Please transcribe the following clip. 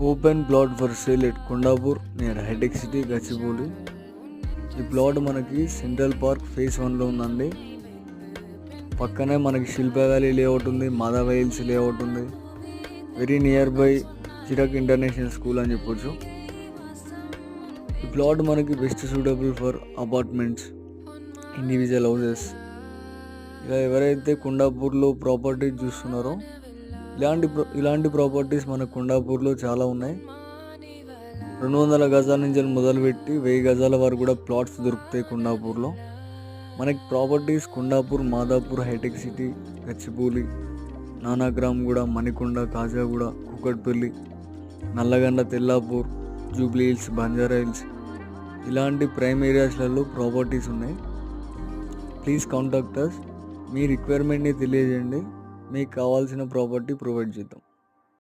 Open plot for sale at Kondapur near hitech city Gachibowli. ఈ plot మనకి central park phase 1లో ఉందండి. పక్కనే మనకి శిల్ప వ్యాలీ లేఅవుట్ ఉంది, మాధవ హిల్స్ లేఅవుట్ ఉంది. Very near by Chirec international school అని చెప్పొచ్చు. ఈ ప్లాట్ మనకి best suitable for apartments, individual houses. ఇలా ఎవరైతే కొండాపూర్లో ప్రాపర్టీ చూస్తున్నారో ఇలాంటి ప్రాపర్టీస్ మన కొండాపూర్లో చాలా ఉన్నాయి. 200 గజాల నుంచి మొదలుపెట్టి 1000 గజాల వరకు కూడా ప్లాట్స్ దొరుకుతాయి కొండాపూర్లో. మనకి ప్రాపర్టీస్ కొండాపూర్, మాదాపూర్, హైటెక్ సిటీ, గచ్చిబౌలి, నానాగ్రామ్గూడ, మణికొండ, కాజాగూడ, కూకట్పల్లి, నల్లగండ, తెల్లాపూర్, జూబ్లీ హిల్స్, బంజారా హిల్స్ ఇలాంటి ప్రైమ్ ఏరియాస్లలో ప్రాపర్టీస్ ఉన్నాయి. Please contact us. మీ రిక్వైర్మెంట్ని తెలియజేయండి, మీకు కావాల్సిన ప్రాపర్టీ ప్రొవైడ్ చేద్దాం.